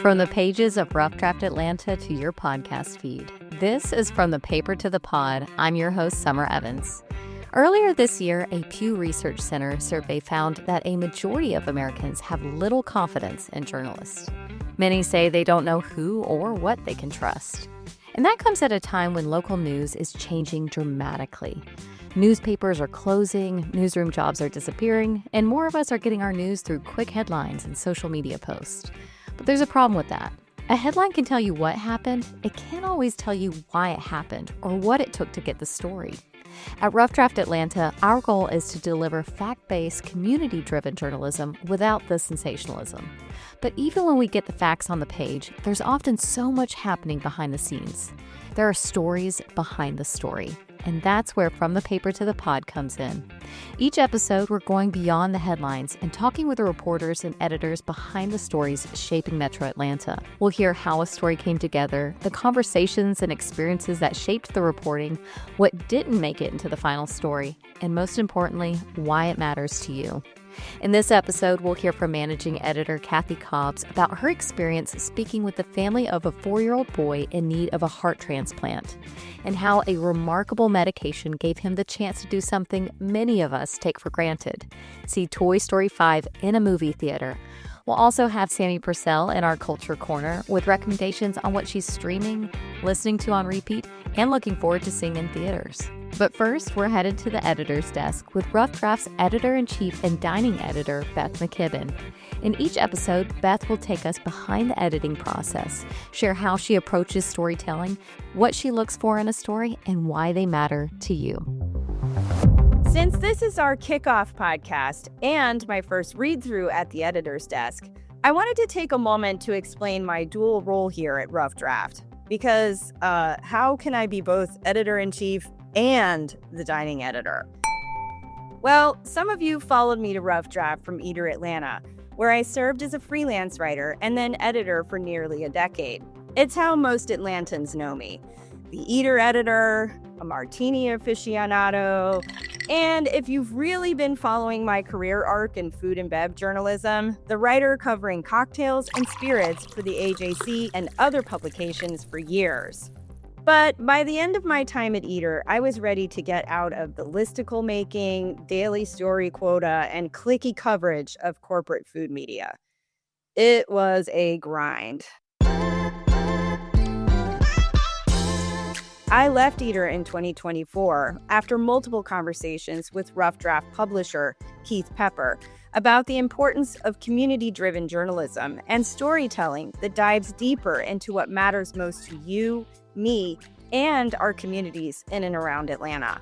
From the pages of Rough Draft Atlanta to your podcast feed, this is From the Paper to the Pod. I'm your host, Summer Evans. Earlier this year, a Pew Research Center survey found that a majority of Americans have little confidence in journalists. Many say they don't know who or what they can trust. And that comes at a time when local news is changing dramatically. Newspapers are closing, newsroom jobs are disappearing, and more of us are getting our news through quick headlines and social media posts. But there's a problem with that. A headline can tell you what happened, it can't always tell you why it happened or what it took to get the story. At Rough Draft Atlanta, our goal is to deliver fact-based, community-driven journalism without the sensationalism. But even when we get the facts on the page, there's often so much happening behind the scenes. There are stories behind the story. And that's where From the Paper to the Pod comes in. Each episode, we're going beyond the headlines and talking with the reporters and editors behind the stories shaping Metro Atlanta. We'll hear how a story came together, the conversations and experiences that shaped the reporting, what didn't make it into the final story, and most importantly, why it matters to you. In this episode, we'll hear from managing editor Kathy Cobbs about her experience speaking with the family of a 4-year-old boy in need of a heart transplant, and how a remarkable medication gave him the chance to do something many of us take for granted: see Toy Story 5 in a movie theater. We'll also have Sammy Purcell in our Culture Corner with recommendations on what she's streaming, listening to on repeat, and looking forward to seeing in theaters. But first, we're headed to the editor's desk with Rough Draft's editor-in-chief and dining editor, Beth McKibben. In each episode, Beth will take us behind the editing process, share how she approaches storytelling, what she looks for in a story, and why they matter to you. Since this is our kickoff podcast and my first read-through at the editor's desk, I wanted to take a moment to explain my dual role here at Rough Draft. Because how can I be both editor-in-chief and the dining editor? Well, some of you followed me to Rough Draft from Editor Atlanta, where I served as a freelance writer and then editor for nearly a decade. It's how most Atlantans know me. The Editor editor, a martini aficionado, and if you've really been following my career arc in food and bev journalism, the writer covering cocktails and spirits for the AJC and other publications for years. But by the end of my time at Editor, I was ready to get out of the listicle making, daily story quota, and cliquey coverage of corporate food media. It was a grind. I left Editor in 2024 after multiple conversations with Rough Draft publisher Keith Pepper about the importance of community-driven journalism and storytelling that dives deeper into what matters most to you, me, and our communities in and around Atlanta.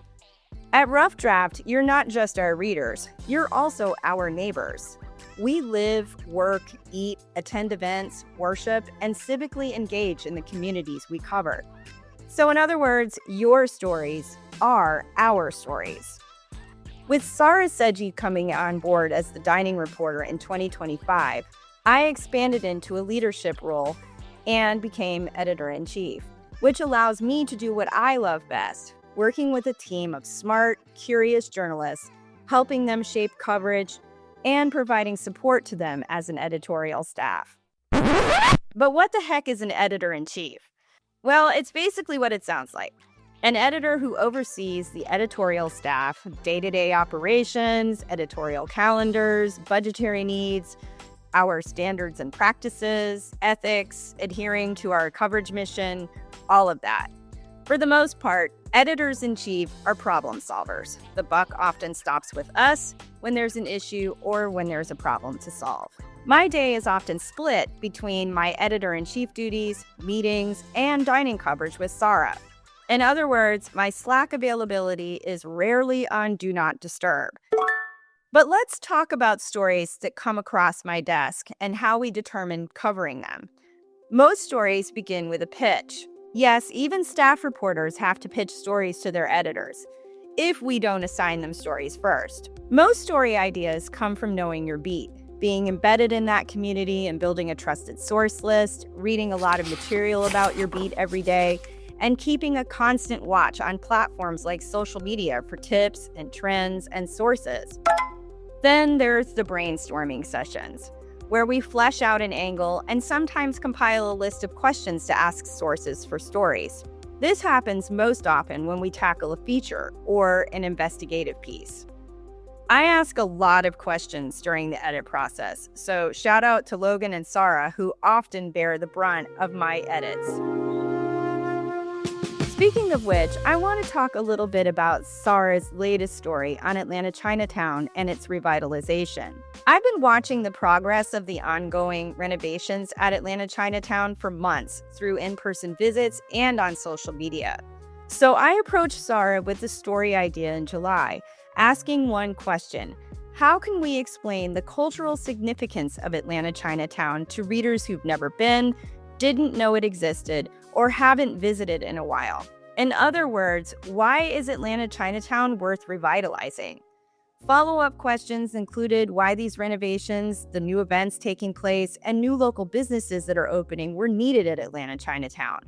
At Rough Draft, you're not just our readers, you're also our neighbors. We live, work, eat, attend events, worship, and civically engage in the communities we cover. So in other words, your stories are our stories. With Sarah Sedgey coming on board as the dining reporter in 2025, I expanded into a leadership role and became editor-in-chief, which allows me to do what I love best, working with a team of smart, curious journalists, helping them shape coverage, and providing support to them as an editorial staff. But what the heck is an editor-in-chief? Well, it's basically what it sounds like. An editor who oversees the editorial staff, day-to-day operations, editorial calendars, budgetary needs, our standards and practices, ethics, adhering to our coverage mission, all of that. For the most part, editors-in-chief are problem solvers. The buck often stops with us when there's an issue or when there's a problem to solve. My day is often split between my editor-in-chief duties, meetings, and dining coverage with Sarah. In other words, my Slack availability is rarely on Do Not Disturb. But let's talk about stories that come across my desk and how we determine covering them. Most stories begin with a pitch. Yes, even staff reporters have to pitch stories to their editors, if we don't assign them stories first. Most story ideas come from knowing your beat, being embedded in that community and building a trusted source list, reading a lot of material about your beat every day, and keeping a constant watch on platforms like social media for tips and trends and sources. Then there's the brainstorming sessions, where we flesh out an angle and sometimes compile a list of questions to ask sources for stories. This happens most often when we tackle a feature or an investigative piece. I ask a lot of questions during the edit process, so shout out to Logan and Sarah, who often bear the brunt of my edits. Speaking of which, I want to talk a little bit about Sarah's latest story on Atlanta Chinatown and its revitalization. I've been watching the progress of the ongoing renovations at Atlanta Chinatown for months through in-person visits and on social media. So I approached Sarah with the story idea in July, asking one question: how can we explain the cultural significance of Atlanta Chinatown to readers who've never been, didn't know it existed, or haven't visited in a while? In other words, why is Atlanta Chinatown worth revitalizing? Follow-up questions included why these renovations, the new events taking place, and new local businesses that are opening were needed at Atlanta Chinatown.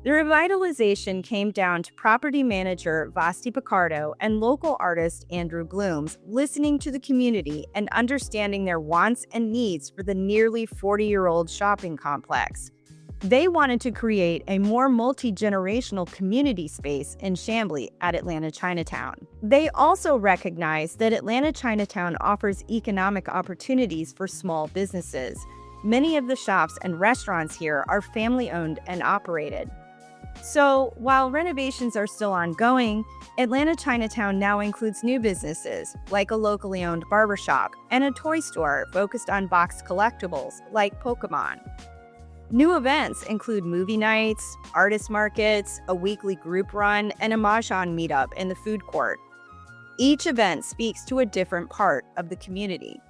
The revitalization came down to property manager Vasti Picardo and local artist Andrew Glooms listening to the community and understanding their wants and needs for the nearly 40-year-old shopping complex. They wanted to create a more multi-generational community space in Chamblee at Atlanta Chinatown. They also recognized that Atlanta Chinatown offers economic opportunities for small businesses. Many of the shops and restaurants here are family-owned and operated. So, while renovations are still ongoing, Atlanta Chinatown now includes new businesses, like a locally owned barbershop and a toy store focused on boxed collectibles, like Pokemon. New events include movie nights, artist markets, a weekly group run, and a Mahjong meetup in the food court. Each event speaks to a different part of the community.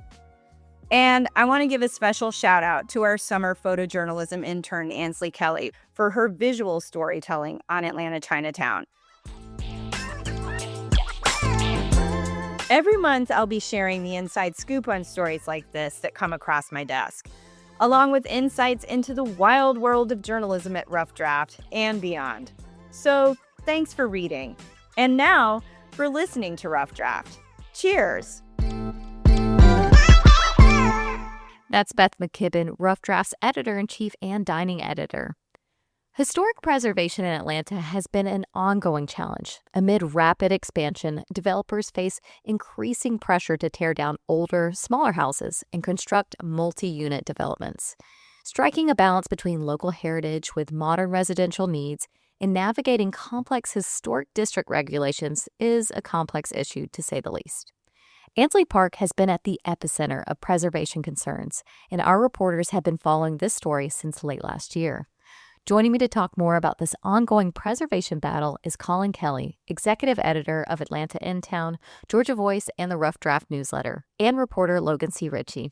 And I want to give a special shout out to our summer photojournalism intern, Ansley Kelley, for her visual storytelling on Atlanta Chinatown. Every month, I'll be sharing the inside scoop on stories like this that come across my desk, along with insights into the wild world of journalism at Rough Draft and beyond. So thanks for reading. And now for listening to Rough Draft. Cheers! That's Beth McKibben, Rough Draft's editor-in-chief and dining editor. Historic preservation in Atlanta has been an ongoing challenge. Amid rapid expansion, developers face increasing pressure to tear down older, smaller houses and construct multi-unit developments. Striking a balance between local heritage with modern residential needs and navigating complex historic district regulations is a complex issue, to say the least. Ansley Park has been at the epicenter of preservation concerns, and our reporters have been following this story since late last year. Joining me to talk more about this ongoing preservation battle is Collin Kelley, executive editor of Atlanta InTown, Georgia Voice, and the Rough Draft newsletter, and reporter Logan C. Ritchie.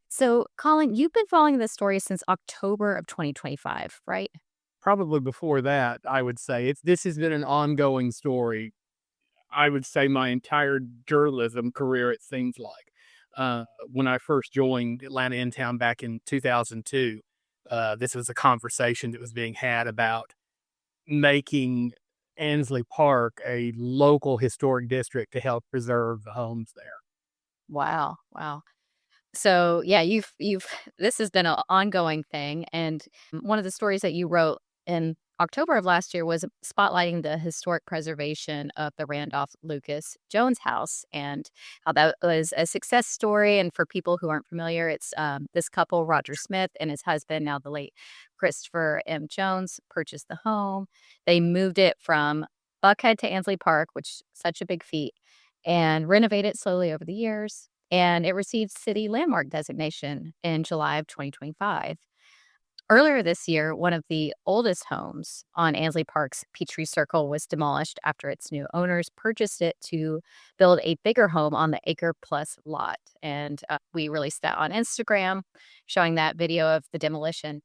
So, Collin, you've been following this story since October of 2025, right? Probably before that, I would say. This has been an ongoing story. I would say my entire journalism career, it seems like. When I first joined Atlanta InTown back in 2002, this was a conversation that was being had about making Ansley Park a local historic district to help preserve the homes there. Wow. So, yeah, this has been an ongoing thing. And one of the stories that you wrote in October of last year was spotlighting the historic preservation of the Randolph Lucas Jones house and how that was a success story. And for people who aren't familiar, it's this couple, Roger Smith and his husband, now the late Christopher M. Jones, purchased the home. They moved it from Buckhead to Ansley Park, which is such a big feat, and renovated it slowly over the years. And it received city landmark designation in July of 2025. Earlier this year, one of the oldest homes on Ansley Park's Peachtree Circle was demolished after its new owners purchased it to build a bigger home on the Acre Plus lot. And we released that on Instagram, showing that video of the demolition.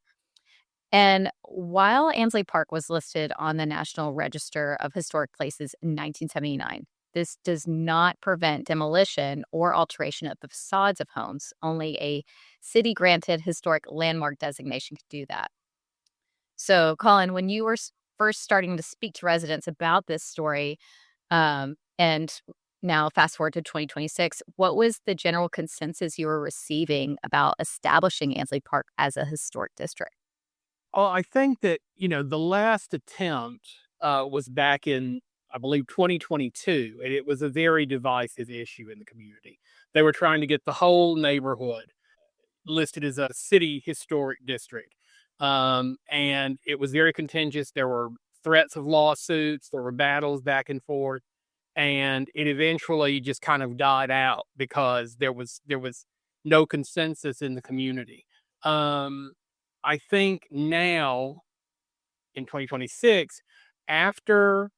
And while Ansley Park was listed on the National Register of Historic Places in 1979, this does not prevent demolition or alteration of the facades of homes. Only a city-granted historic landmark designation could do that. So, Collin, when you were first starting to speak to residents about this story and Now, fast forward to 2026, what was the general consensus you were receiving about establishing Ansley Park as a historic district? Oh, I think that, the last attempt was back in, I believe, 2022, and it was a very divisive issue in the community. They were trying to get the whole neighborhood listed as a city historic district. And it was very contentious. There were threats of lawsuits, there were battles back and forth, and it eventually just kind of died out because there was no consensus in the community. Um, I think now in 2026, after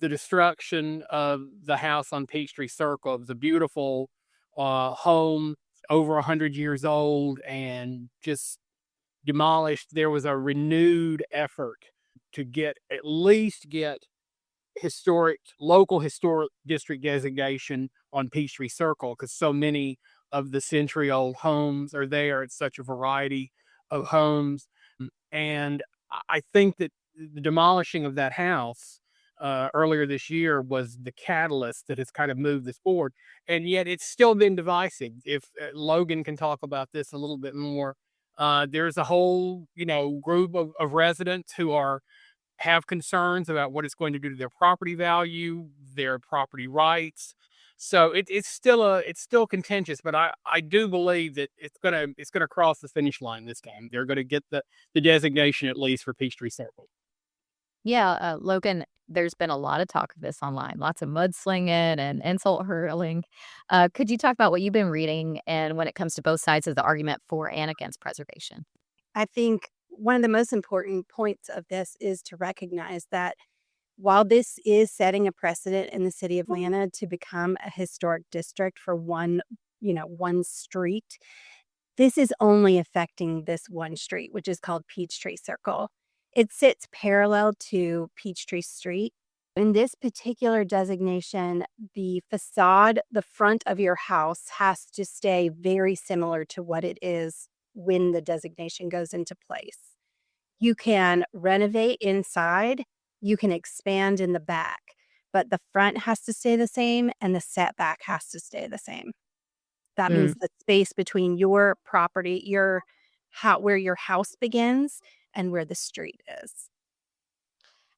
the destruction of the house on Peachtree Circle, it was a beautiful home over 100 years old and just demolished. There was a renewed effort to at least get local historic district designation on Peachtree Circle, because so many of the century old homes are there. It's such a variety of homes. And I think that the demolishing of that house earlier this year was the catalyst that has kind of moved this forward. And yet it's still been divisive. If Logan can talk about this a little bit more, there's a whole, group of residents who have concerns about what it's going to do to their property value, their property rights. So it's still contentious, but I do believe that it's gonna cross the finish line this time. They're gonna get the designation, at least for Peachtree Circle. Yeah, Logan, there's been a lot of talk of this online, lots of mudslinging and insult hurling. Could you talk about what you've been reading and when it comes to both sides of the argument for and against preservation? I think one of the most important points of this is to recognize that while this is setting a precedent in the city of Atlanta to become a historic district for one street, this is only affecting this one street, which is called Peachtree Circle. It sits parallel to Peachtree Street. In this particular designation, the facade, the front of your house has to stay very similar to what it is when the designation goes into place. You can renovate inside, you can expand in the back, but the front has to stay the same and the setback has to stay the same. That means Mm. the space between your property, where your house begins and where the street is.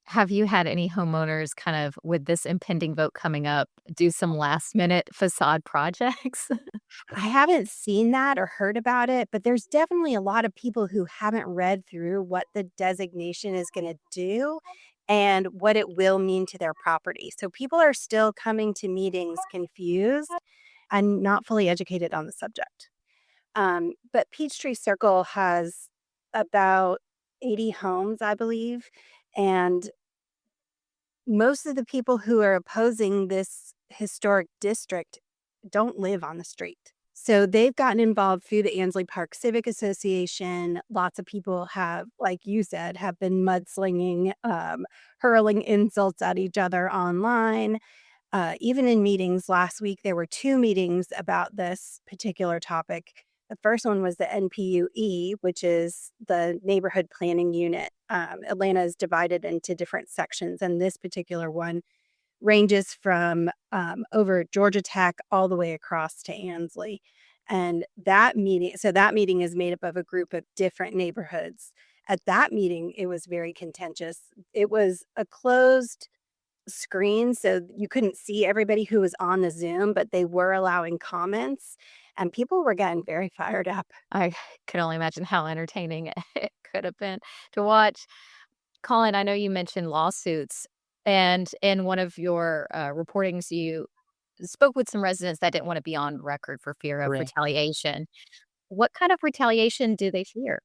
Have you had any homeowners kind of, with this impending vote coming up, do some last minute facade projects? I haven't seen that or heard about it, but there's definitely a lot of people who haven't read through what the designation is going to do and what it will mean to their property. So people are still coming to meetings confused and not fully educated on the subject. But Peachtree Circle has about 80 homes, I believe. And most of the people who are opposing this historic district don't live on the street. So they've gotten involved through the Ansley Park Civic Association. Lots of people have, like you said, have been mudslinging, hurling insults at each other online. Even in meetings last week, there were two meetings about this particular topic. The first one was the NPUE, which is the neighborhood planning unit. Atlanta is divided into different sections, and this particular one ranges from over Georgia Tech all the way across to Ansley. And that meeting is made up of a group of different neighborhoods. At that meeting, it was very contentious. It was a closed screen, so you couldn't see everybody who was on the Zoom, but they were allowing comments, and people were getting very fired up. I can only imagine how entertaining it could have been to watch. Colin, I know you mentioned lawsuits, and in one of your reportings, you spoke with some residents that didn't want to be on record for fear of Correct. retaliation. What kind of retaliation do they fear?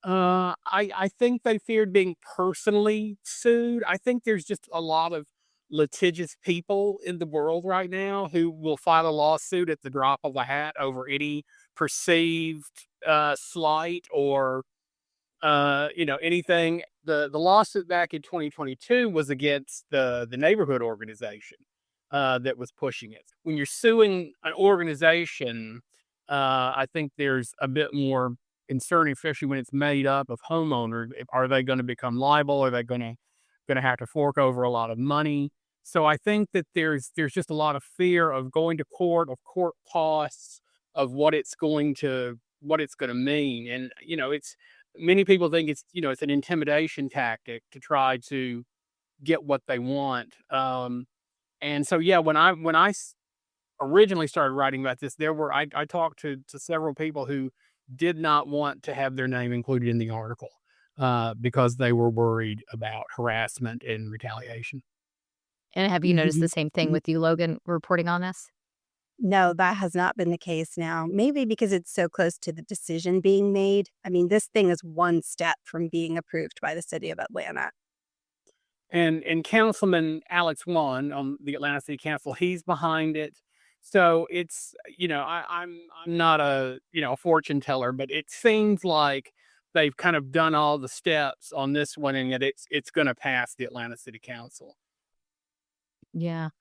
I think they feared being personally sued. I think there's just a lot of litigious people in the world right now who will file a lawsuit at the drop of a hat over any perceived slight or anything. The lawsuit back in 2022 was against the neighborhood organization that was pushing it. When you're suing an organization, I think there's a bit more concern, especially when it's made up of homeowners. Are they going to become liable? Are they going to have to fork over a lot of money? So I think that there's just a lot of fear of going to court, of court costs, of what it's going to mean. And it's many people think it's an intimidation tactic to try to get what they want. And so yeah, when I originally started writing about this, I talked to several people who did not want to have their name included in the article because they were worried about harassment and retaliation. And have you noticed the same thing with you, Logan, reporting on this? No, that has not been the case now. Maybe because it's so close to the decision being made. I mean, this thing is one step from being approved by the city of Atlanta. And Councilman Alex Wan on the Atlanta City Council, he's behind it. So it's I'm not a fortune teller, but it seems like they've kind of done all the steps on this one, and that it's going to pass the Atlanta City Council. Yeah.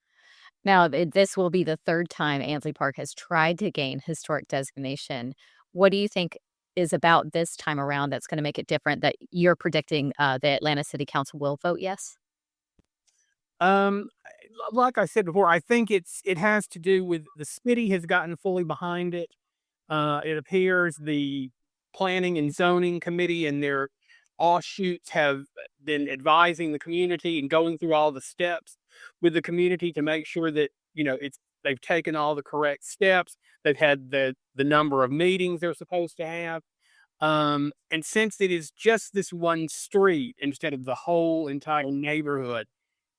Now, this will be the third time Ansley Park has tried to gain historic designation. What do you think is about this time around that's going to make it different that you're predicting the Atlanta City Council will vote yes? Um, like I said before, I think it has to do with the city has gotten fully behind it. It appears the planning and zoning committee and their offshoots have been advising the community and going through all the steps with the community to make sure that they've taken all the correct steps. They've had the number of meetings they're supposed to have. And since it is just this one street instead of the whole entire neighborhood,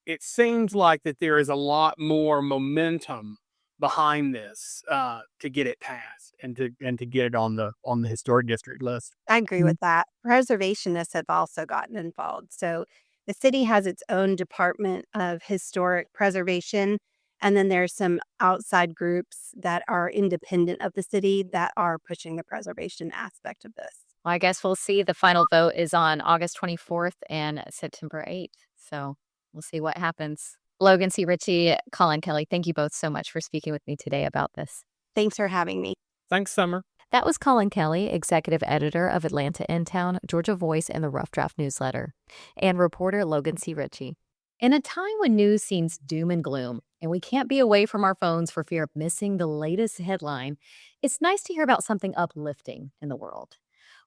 it seems like that there is a lot more momentum behind this to get it passed and to get it on the historic district list. I agree with that. Preservationists have also gotten involved. So the city has its own department of historic preservation. And then there's some outside groups that are independent of the city that are pushing the preservation aspect of this. Well, I guess we'll see. The final vote is on August 24th and September 8th. So we'll see what happens. Logan C. Ritchie, Collin Kelley, thank you both so much for speaking with me today about this. Thanks for having me. Thanks, Summer. That was Collin Kelley, executive editor of Atlanta in Town, Georgia Voice, and the Rough Draft newsletter, and reporter Logan C. Ritchie. In a time when news seems doom and gloom, and we can't be away from our phones for fear of missing the latest headline, it's nice to hear about something uplifting in the world.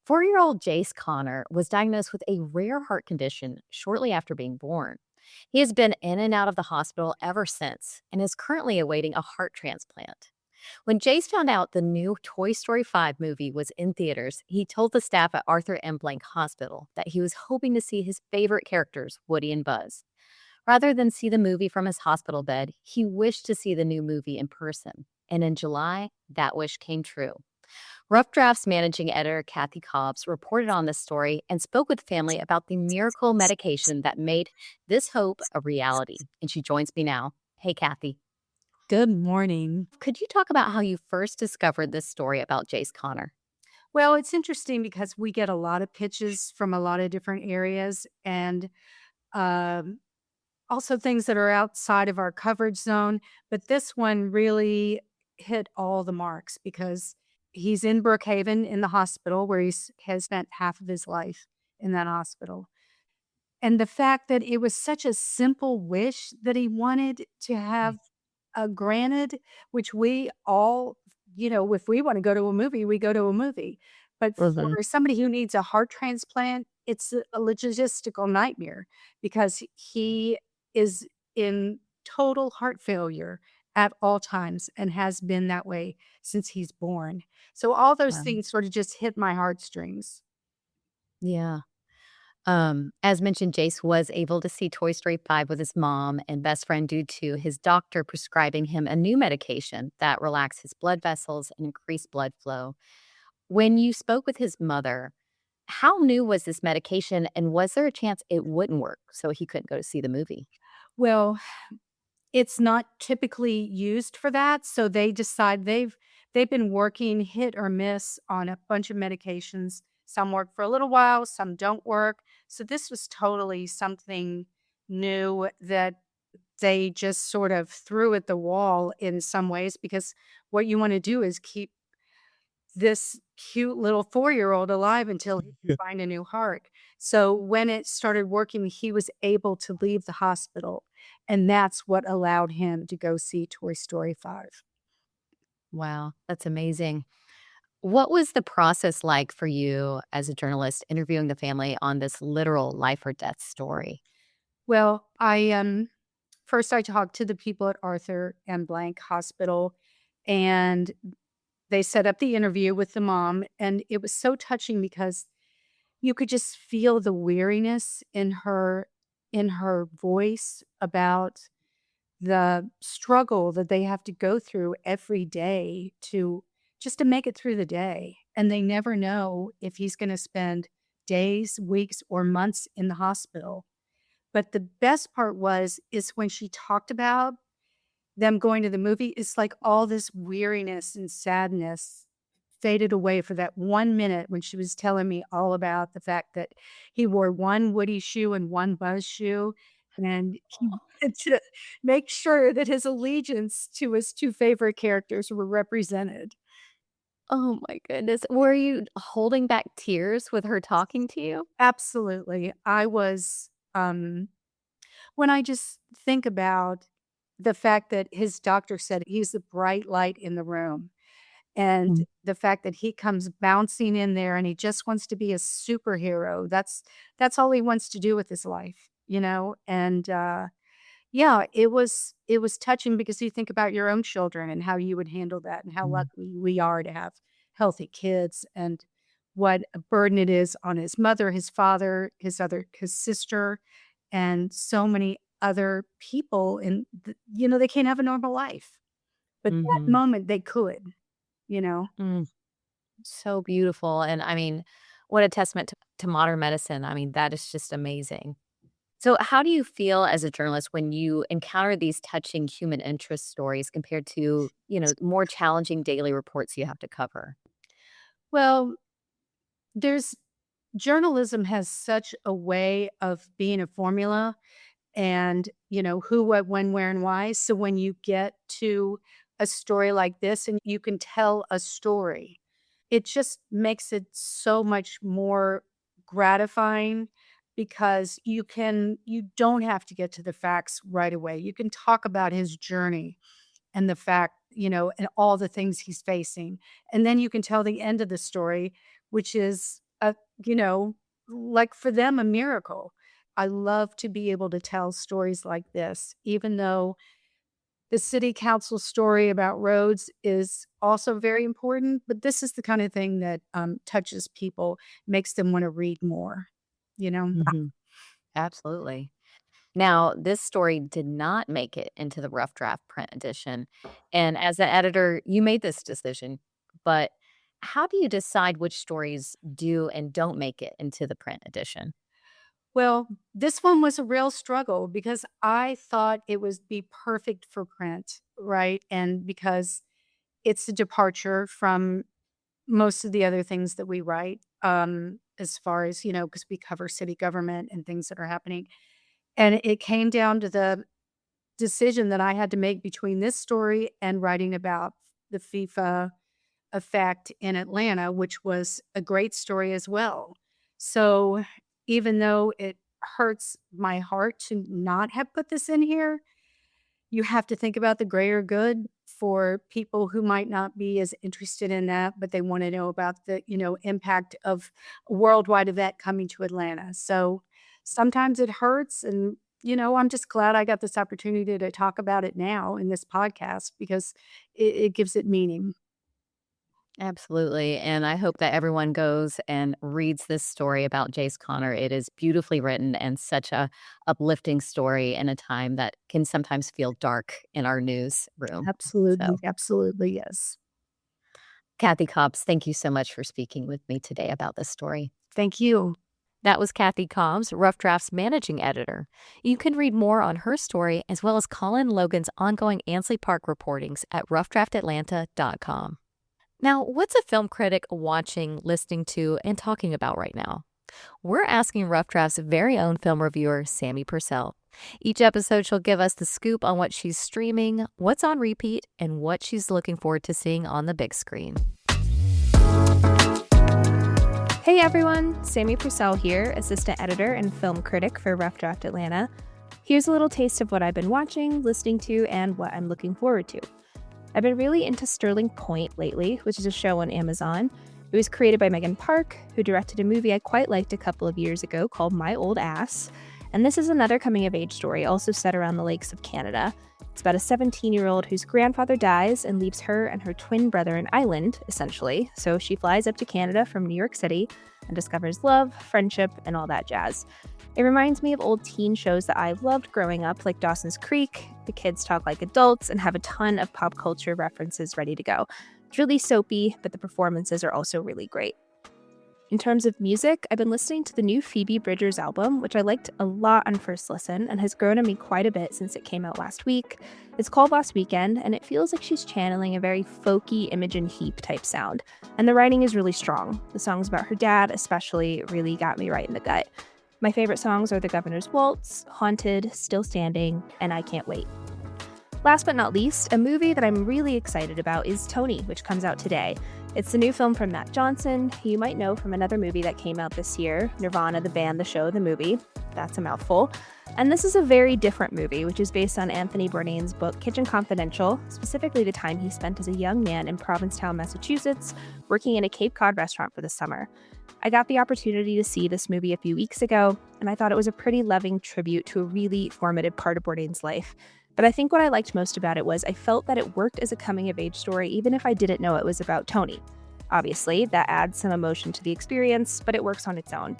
4-year-old Jace Connor was diagnosed with a rare heart condition shortly after being born. He has been in and out of the hospital ever since and is currently awaiting a heart transplant. When Jace found out the new Toy Story 5 movie was in theaters, he told the staff at Arthur M. Blank Hospital that he was hoping to see his favorite characters, Woody and Buzz. Rather than see the movie from his hospital bed, he wished to see the new movie in person. And in July, that wish came true. Rough Draft's managing editor, Kathy Cobbs, reported on this story and spoke with family about the miracle medication that made this hope a reality. And she joins me now. Hey, Kathy. Good morning. Could you talk about how you first discovered this story about Jace Connor? Well, it's interesting because we get a lot of pitches from a lot of different areas and also things that are outside of our coverage zone. But this one really hit all the marks because he's in Brookhaven in the hospital where he has spent half of his life in that hospital. And the fact that it was such a simple wish that he wanted to have granted, which we all, if we want to go to a movie, we go to a movie. But for somebody who needs a heart transplant, it's a logistical nightmare because he is in total heart failure at all times and has been that way since he's born. So all those things sort of just hit my heartstrings. Yeah. As mentioned, Jace was able to see Toy Story 5 with his mom and best friend due to his doctor prescribing him a new medication that relaxed his blood vessels and increased blood flow. When you spoke with his mother, how new was this medication and was there a chance it wouldn't work so he couldn't go to see the movie? Well, it's not typically used for that. So they decide they've been working hit or miss on a bunch of medications. Some work for a little while, some don't work. So this was totally something new that they just sort of threw at the wall in some ways because what you want to do is keep this cute little 4-year-old alive until he could find a new heart. So when it started working, he was able to leave the hospital. And that's what allowed him to go see Toy Story 5. Wow, that's amazing. What was the process like for you as a journalist interviewing the family on this literal life or death story? Well, first I talked to the people at Arthur M. Blank Hospital, and they set up the interview with the mom, and it was so touching because you could just feel the weariness in her voice about the struggle that they have to go through every day to just to make it through the day. And they never know if he's going to spend days, weeks, or months in the hospital. But the best part is when she talked about them going to the movie, it's like all this weariness and sadness faded away for that 1 minute when she was telling me all about the fact that he wore one Woody shoe and one Buzz shoe, and he wanted to make sure that his allegiance to his 2 favorite characters were represented. Oh my goodness. Were you holding back tears with her talking to you? Absolutely. I was, when I just think about the fact that his doctor said he's the bright light in the room, and the fact that he comes bouncing in there and he just wants to be a superhero. That's all he wants to do with his life, you know? And yeah, it was touching because you think about your own children and how you would handle that and how lucky we are to have healthy kids and what a burden it is on his mother, his father, his sister, and so many other people. And they can't have a normal life, but that Mhm. moment they could, you know. Mm, so beautiful. And I mean, what a testament to modern medicine. I mean, that is just amazing. So, how do you feel as a journalist when you encounter these touching human interest stories compared to, more challenging daily reports you have to cover? Well, there's journalism has such a way of being a formula and, who, what, when, where, and why. So when you get to a story like this and you can tell a story, it just makes it so much more gratifying because you don't have to get to the facts right away. You can talk about his journey and the fact, and all the things he's facing. And then you can tell the end of the story, which is you know, like for them, a miracle. I love to be able to tell stories like this, even though the city council story about roads is also very important. But this is the kind of thing that touches people, makes them want to read more, you know? Mhm. Absolutely. Now, this story did not make it into the rough draft print edition. And as an editor, you made this decision. But how do you decide which stories do and don't make it into the print edition? Well, this one was a real struggle because I thought it would be perfect for print, right? And because it's a departure from most of the other things that we write, as far as, because we cover city government and things that are happening. And it came down to the decision that I had to make between this story and writing about the FIFA effect in Atlanta, which was a great story as well. So even though it hurts my heart to not have put this in here, you have to think about the greater good for people who might not be as interested in that, but they want to know about the, impact of a worldwide event coming to Atlanta. So sometimes it hurts. And, I'm just glad I got this opportunity to talk about it now in this podcast because it gives it meaning. Absolutely. And I hope that everyone goes and reads this story about Jace Connor. It is beautifully written and such a uplifting story in a time that can sometimes feel dark in our newsroom. Absolutely. So, Absolutely. Yes. Kathy Cobbs, thank you so much for speaking with me today about this story. Thank you. That was Kathy Cobbs, Rough Draft's managing editor. You can read more on her story as well as Colin Logan's ongoing Ansley Park reportings at roughdraftatlanta.com. Now, what's a film critic watching, listening to, and talking about right now? We're asking Rough Draft's very own film reviewer, Sammy Purcell. Each episode, she'll give us the scoop on what she's streaming, what's on repeat, and what she's looking forward to seeing on the big screen. Hey everyone, Sammy Purcell here, assistant editor and film critic for Rough Draft Atlanta. Here's a little taste of what I've been watching, listening to, and what I'm looking forward to. I've been really into Sterling Point lately, which is a show on Amazon. It was created by Megan Park, who directed a movie I quite liked a couple of years ago called My Old Ass. And this is another coming-of-age story, also set around the lakes of Canada. It's about a 17-year-old whose grandfather dies and leaves her and her twin brother an island, essentially. So she flies up to Canada from New York City and discovers love, friendship, and all that jazz. It reminds me of old teen shows that I loved growing up, like Dawson's Creek. The kids talk like adults and have a ton of pop culture references ready to go. It's really soapy, but the performances are also really great. In terms of music, I've been listening to the new Phoebe Bridgers album, which I liked a lot on first listen and has grown on me quite a bit since it came out last week. It's called Last Weekend, and it feels like she's channeling a very folky Imogen Heap type sound. And the writing is really strong. The songs about her dad especially really got me right in the gut. My favorite songs are The Governor's Waltz, Haunted, Still Standing, and I Can't Wait. Last but not least, a movie that I'm really excited about is Tony, which comes out today. It's the new film from Matt Johnson, who you might know from another movie that came out this year, Nirvana, the band, the show, the movie. That's a mouthful. And this is a very different movie, which is based on Anthony Bourdain's book Kitchen Confidential, specifically the time he spent as a young man in Provincetown, Massachusetts, working in a Cape Cod restaurant for the summer. I got the opportunity to see this movie a few weeks ago, and I thought it was a pretty loving tribute to a really formative part of Bourdain's life. But I think what I liked most about it was I felt that it worked as a coming-of-age story even if I didn't know it was about Tony. Obviously, that adds some emotion to the experience, but it works on its own.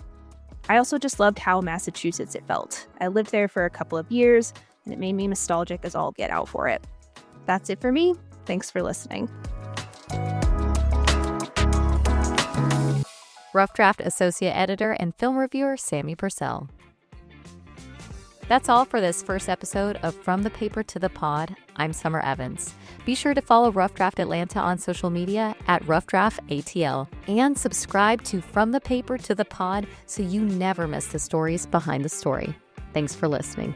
I also just loved how Massachusetts it felt. I lived there for a couple of years, and it made me nostalgic as all get out for it. That's it for me. Thanks for listening. Rough Draft Associate Editor and Film Reviewer Sammy Purcell. That's all for this first episode of From the Paper to the Pod. I'm Summer Evans. Be sure to follow Rough Draft Atlanta on social media at Rough Draft ATL and subscribe to From the Paper to the Pod so you never miss the stories behind the story. Thanks for listening.